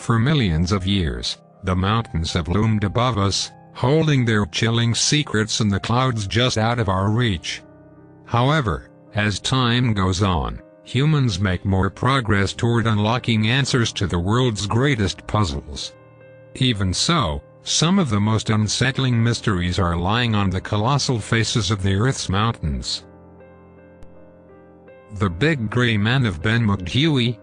For millions of years, the mountains have loomed above us, holding their chilling secrets in the clouds just out of our reach. However, as time goes on, humans make more progress toward unlocking answers to the world's greatest puzzles. Even so, some of the most unsettling mysteries are lying on the colossal faces of the Earth's mountains. The Big Grey Man of Ben Macdhui.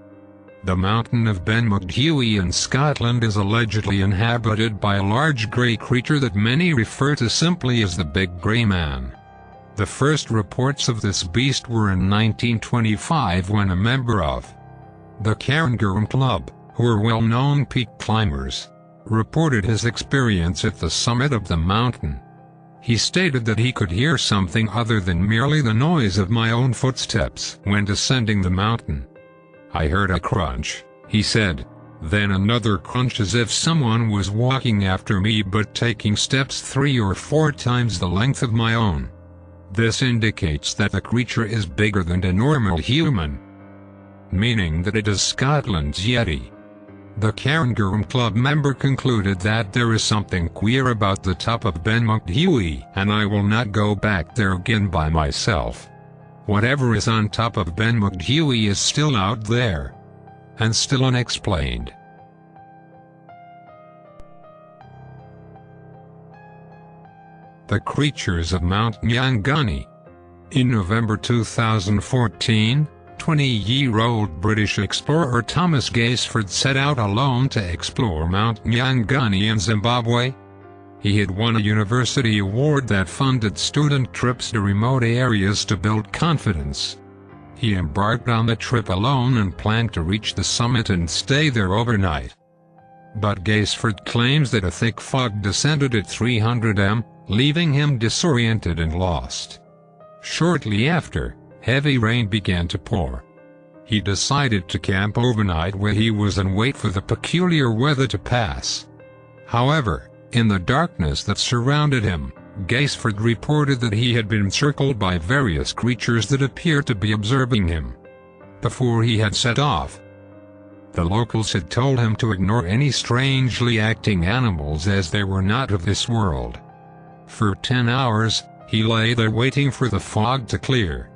The mountain of Ben Macdhui in Scotland is allegedly inhabited by a large grey creature that many refer to simply as the Big Grey Man. The first reports of this beast were in 1925 when a member of the Cairngorm Club, who are well-known peak climbers, reported his experience at the summit of the mountain. He stated that he could hear something other than merely the noise of my own footsteps when descending the mountain. "I heard a crunch," he said, "then another crunch as if someone was walking after me but taking steps 3 or 4 times the length of my own. This indicates that the creature is bigger than a normal human, meaning that it is Scotland's Yeti." The Cairngorm Club member concluded that there is something queer about the top of Ben Macdhui, and I will not go back there again by myself. Whatever is on top of Ben Macdhui is still out there, and still unexplained. The creatures of Mount Nyangani. In November 2014, 20-year-old British explorer Thomas Gaisford set out alone to explore Mount Nyangani in Zimbabwe. He had won a university award that funded student trips to remote areas to build confidence. He embarked on the trip alone and planned to reach the summit and stay there overnight. But Gaisford claims that a thick fog descended at 300 m, leaving him disoriented and lost. Shortly after, heavy rain began to pour. He decided to camp overnight where he was and wait for the peculiar weather to pass. However, in the darkness that surrounded him, Gaisford reported that he had been circled by various creatures that appeared to be observing him. Before he had set off, the locals had told him to ignore any strangely acting animals as they were not of this world. For 10 hours, he lay there waiting for the fog to clear.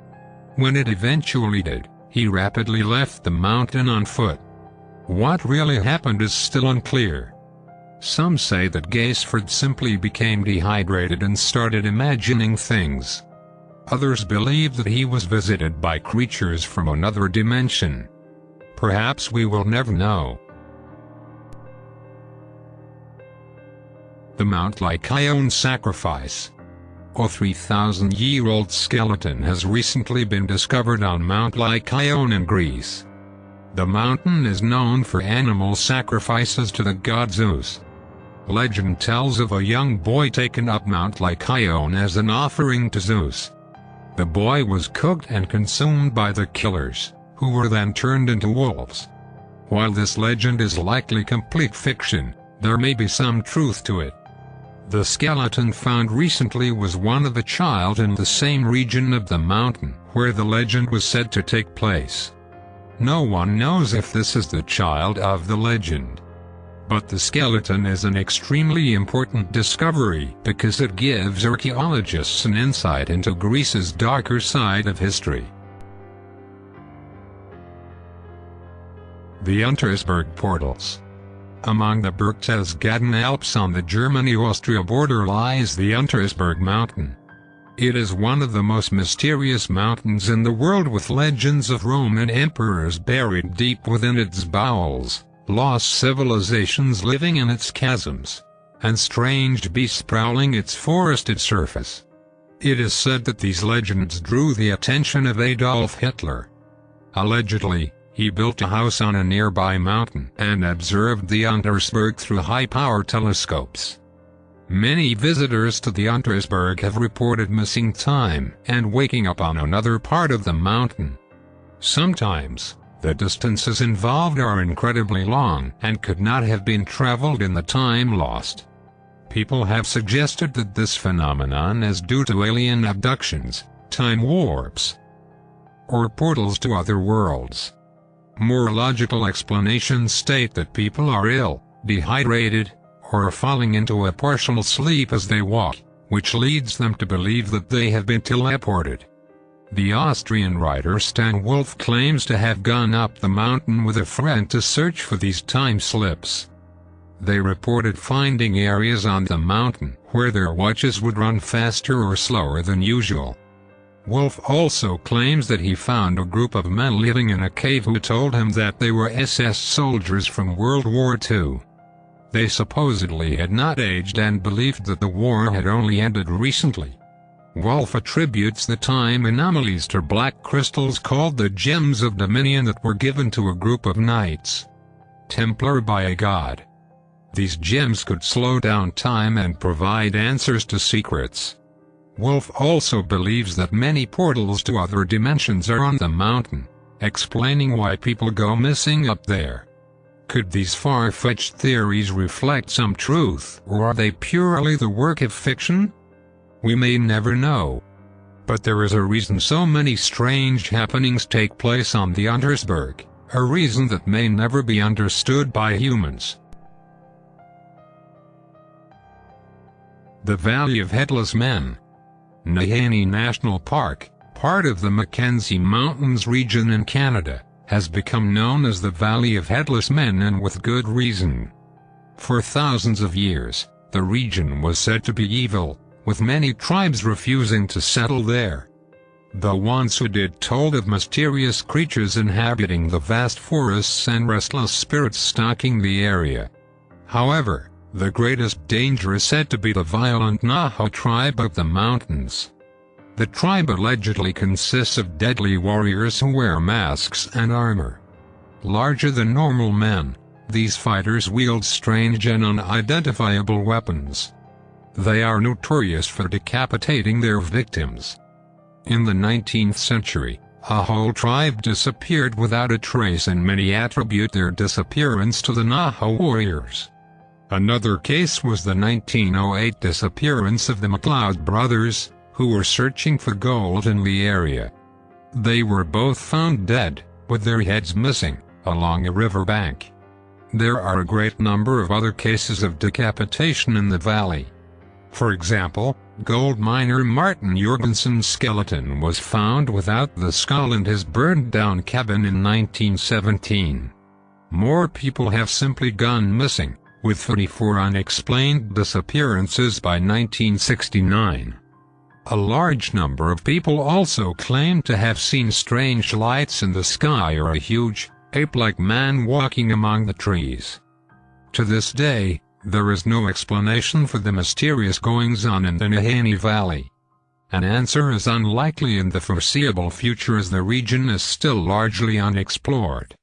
When it eventually did, he rapidly left the mountain on foot. What really happened is still unclear. Some say that Gaisford simply became dehydrated and started imagining things. Others believe that he was visited by creatures from another dimension. Perhaps we will never know. The Mount Lycaon Sacrifice. A 3,000-year-old skeleton has recently been discovered on Mount Lycaon in Greece. The mountain is known for animal sacrifices to the god Zeus. Legend tells of a young boy taken up Mount Lycaon as an offering to Zeus. The boy was cooked and consumed by the killers, who were then turned into wolves. While this legend is likely complete fiction, there may be some truth to it. The skeleton found recently was one of a child in the same region of the mountain where the legend was said to take place. No one knows if this is the child of the legend. But the skeleton is an extremely important discovery because it gives archaeologists an insight into Greece's darker side of history. The Untersberg Portals. Among the Berchtesgaden Alps on the Germany-Austria border lies the Untersberg mountain. It is one of the most mysterious mountains in the world, with legends of Roman emperors buried deep within its bowels, lost civilizations living in its chasms, and strange beasts prowling its forested surface. It is said that these legends drew the attention of Adolf Hitler. Allegedly, he built a house on a nearby mountain and observed the Untersberg through high-power telescopes. Many visitors to the Untersberg have reported missing time and waking up on another part of the mountain. Sometimes, the distances involved are incredibly long and could not have been traveled in the time lost. People have suggested that this phenomenon is due to alien abductions, time warps, or portals to other worlds. More logical explanations state that people are ill, dehydrated, or are falling into a partial sleep as they walk, which leads them to believe that they have been teleported. The Austrian writer Stan Wolf claims to have gone up the mountain with a friend to search for these time slips. They reported finding areas on the mountain where their watches would run faster or slower than usual. Wolf also claims that he found a group of men living in a cave who told him that they were SS soldiers from World War II. They supposedly had not aged and believed that the war had only ended recently. Wolf attributes the time anomalies to black crystals called the Gems of Dominion that were given to a group of Knights Templar by a god. These gems could slow down time and provide answers to secrets. Wolf also believes that many portals to other dimensions are on the mountain, explaining why people go missing up there. Could these far-fetched theories reflect some truth, or are they purely the work of fiction? We may never know. But there is a reason so many strange happenings take place on the Untersberg, a reason that may never be understood by humans. The Valley of Headless Men. Nahanni National Park, part of the Mackenzie Mountains region in Canada, has become known as the Valley of Headless Men, and with good reason. For thousands of years, the region was said to be evil, with many tribes refusing to settle there. The ones who did told of mysterious creatures inhabiting the vast forests and restless spirits stalking the area. However, the greatest danger is said to be the violent Nahua tribe of the mountains. The tribe allegedly consists of deadly warriors who wear masks and armor. Larger than normal men, these fighters wield strange and unidentifiable weapons. They are notorious for decapitating their victims. In the 19th century, a whole tribe disappeared without a trace, and many attribute their disappearance to the Nahua warriors. Another case was the 1908 disappearance of the MacLeod brothers, who were searching for gold in the area. They were both found dead, with their heads missing, along a riverbank. There are a great number of other cases of decapitation in the valley. For example, gold miner Martin Jorgensen's skeleton was found without the skull in his burned-down cabin in 1917. More people have simply gone missing, with 34 unexplained disappearances by 1969. A large number of people also claim to have seen strange lights in the sky or a huge, ape-like man walking among the trees. To this day, there is no explanation for the mysterious goings-on in the Nahanni Valley. An answer is unlikely in the foreseeable future, as the region is still largely unexplored.